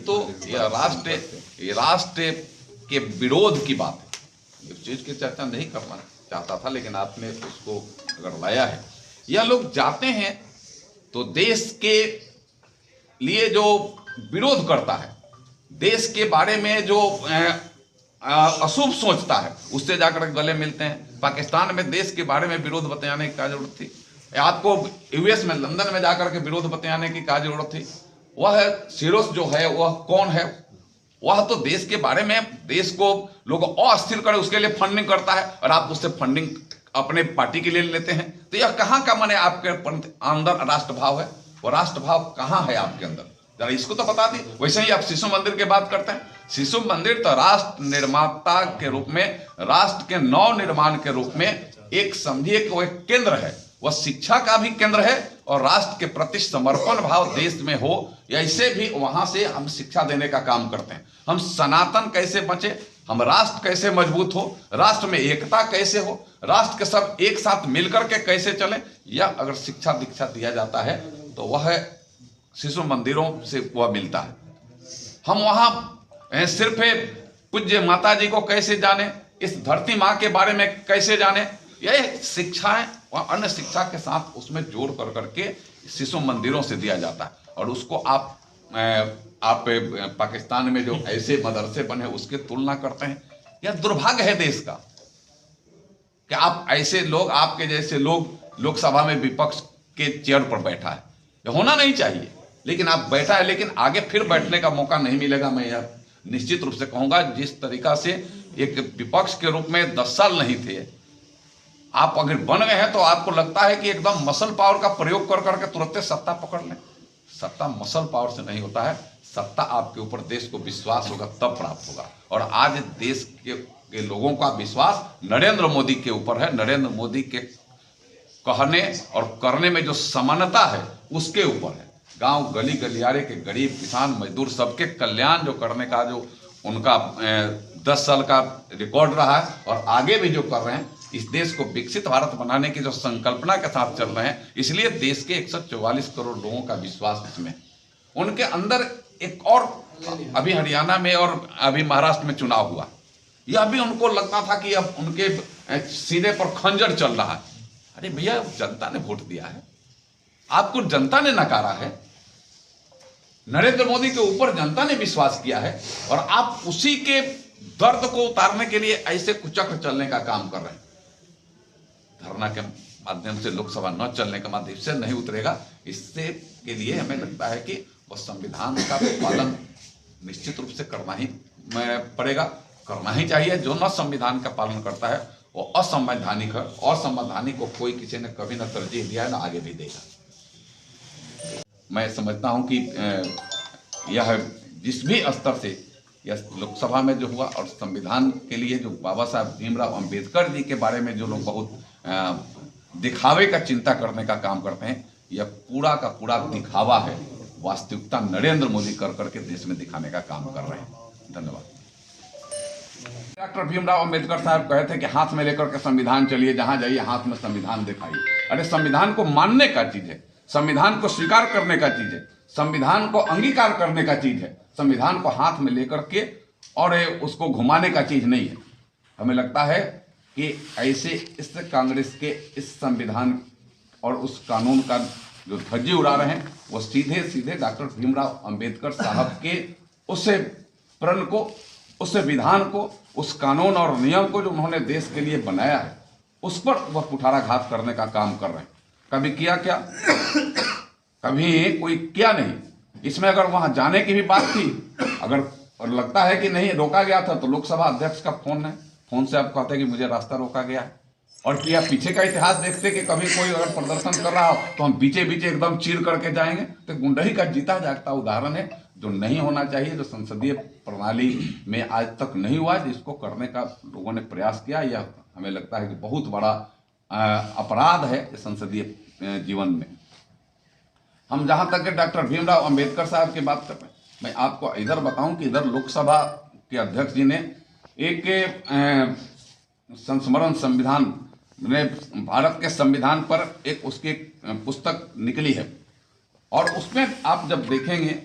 तो ये राष्ट्र के विरोध की बात है। इस चीज की चर्चा नहीं करना चाहता था, लेकिन आपने उसको अगर लाया है। यह लोग जाते हैं तो देश के लिए जो विरोध करता है, देश के बारे में जो अशुभ सोचता है, उससे जाकर गले मिलते हैं। पाकिस्तान में देश के बारे में विरोध बताने की क्या जरूरत थी? आपको यूएस में, लंदन में जाकर के विरोध बताने की क्या जरूरत थी? वह सीरोस जो है वह कौन है? वह तो देश के बारे में, देश को लोग अस्थिर करे उसके लिए फंडिंग करता है, और आप उससे फंडिंग अपने पार्टी के लिए लेते हैं। तो यह कहाँ का माने आपके अंदर राष्ट्रभाव है? वो राष्ट्रभाव कहाँ है आपके अंदर? जरा इसको तो बता दी। वैसे ही आप शिशु मंदिर की बात करते हैं। शिशु मंदिर तो राष्ट्र निर्माता के रूप में, राष्ट्र के नव निर्माण के रूप में एक समझिए कि वो एक केंद्र है। वह शिक्षा का भी केंद्र है, और राष्ट्र के प्रति समर्पण भाव देश में हो, ऐसे भी वहां से हम शिक्षा देने का काम करते हैं। हम सनातन कैसे बचे, हम राष्ट्र कैसे मजबूत हो, राष्ट्र में एकता कैसे हो, राष्ट्र के सब एक साथ मिलकर के कैसे चले, या अगर शिक्षा दीक्षा दिया जाता है तो वह शिशु मंदिरों से वह मिलता है। हम वहां सिर्फ पूज्य माता जी को कैसे जाने, इस धरती माँ के बारे में कैसे जाने, यह शिक्षाएं और अन्य शिक्षा के साथ उसमें जोड़ कर करके शिशु मंदिरों से दिया जाता है। और उसको आप पाकिस्तान में जो ऐसे मदरसे बने उसके तुलना करते हैं। यह दुर्भाग्य है देश का कि आप ऐसे लोग, आपके जैसे लोग लोकसभा में विपक्ष के चेयर पर बैठा है। यह होना नहीं चाहिए, लेकिन आप बैठा है, लेकिन आगे फिर बैठने का मौका नहीं मिलेगा। मैं यह निश्चित रूप से कहूंगा, जिस तरीका से एक विपक्ष के रूप में 10 साल नहीं थे, आप अगर बन गए हैं तो आपको लगता है कि एकदम मसल पावर का प्रयोग कर करके तुरंत सत्ता पकड़ लें। सत्ता मसल पावर से नहीं होता है। सत्ता आपके ऊपर, देश को विश्वास होगा तब प्राप्त होगा। और आज देश के लोगों का विश्वास नरेंद्र मोदी के ऊपर है। नरेंद्र मोदी के कहने और करने में जो समानता है उसके ऊपर है। गांव गली गलियारे के गरीब, किसान, मजदूर सबके कल्याण जो करने का जो उनका 10 साल का रिकॉर्ड रहा है, और आगे भी जो कर रहे हैं, इस देश को विकसित भारत बनाने की जो संकल्पना के साथ चल रहे हैं, इसलिए देश के 144 करोड़ लोगों का विश्वास इसमें। उनके अंदर एक और, अभी हरियाणा में और अभी महाराष्ट्र में चुनाव हुआ, यह भी उनको लगता था कि अब उनके सीने पर खंजर चल रहा है। अरे भैया, जनता ने वोट दिया है, आपको जनता ने नकारा है, नरेंद्र मोदी के ऊपर जनता ने विश्वास किया है, और आप उसी के दर्द को उतारने के लिए ऐसे कुचक्र चलने का काम कर रहे हैं। धरना के माध्यम से, लोकसभा न चलने के माध्यम से नहीं उतरेगा। इससे के लिए हमें लगता है कि वह संविधान का पालन निश्चित रूप से करना ही पड़ेगा, करना ही चाहिए। जो न संविधान का पालन करता है वो असंवैधानिक है, और संवैधानिक को कोई किसी ने कभी न तरजीह दिया है, ना आगे भी देगा। मैं समझता हूं कि यह जिस भी स्तर से यह लोकसभा में जो हुआ, और संविधान के लिए जो बाबा साहब भीमराव अंबेडकर जी के बारे में जो लोग बहुत दिखावे का चिंता करने का काम करते हैं, यह पूरा का पूरा दिखावा है। वास्तविकता नरेंद्र मोदी कर करके देश में दिखाने का काम कर रहे हैं। धन्यवाद। डॉक्टर भीमराव अंबेडकर साहब कहे थे कि हाथ में लेकर के संविधान चलिए, जहां जाइए हाथ में संविधान दिखाइए। अरे संविधान को मानने का चीज है, संविधान को स्वीकार करने का चीज है, संविधान को अंगीकार करने का चीज है। संविधान को हाथ में लेकर के और उसको घुमाने का चीज नहीं है। हमें लगता है कि ऐसे इस कांग्रेस के इस संविधान और उस कानून का जो धज्जी उड़ा रहे हैं, वो सीधे सीधे डॉक्टर भीमराव अंबेडकर साहब के उस प्रण को, उस विधान को, उस कानून और नियम को जो उन्होंने देश के लिए बनाया है, उस पर वह कुठाराघात करने का काम कर रहे हैं। कभी किया क्या? कभी कोई किया नहीं। इसमें अगर वहां जाने की भी बात थी, अगर और लगता है कि नहीं रोका गया था, तो लोकसभा अध्यक्ष का फोन है, फोन से आप कहते हैं कि मुझे रास्ता रोका गया है। और क्या पीछे का इतिहास देखते कि कभी कोई अगर प्रदर्शन कर रहा हो तो हम पीछे पीछे एकदम चीर करके जाएंगे? तो गुंडही का जीता जागता उदाहरण है, जो नहीं होना चाहिए, जो संसदीय प्रणाली में आज तक नहीं हुआ, जिसको करने का लोगों ने प्रयास किया। यह हमें लगता है कि बहुत बड़ा अपराध है संसदीय जीवन में। हम जहां तक डॉक्टर भीमराव अंबेडकर साहब की बात कर रहे हैं, मैं आपको इधर बताऊं कि इधर लोकसभा के अध्यक्ष जी ने एक संस्मरण संविधान में भारत के संविधान पर एक उसकी पुस्तक निकली है, और उसमें आप जब देखेंगे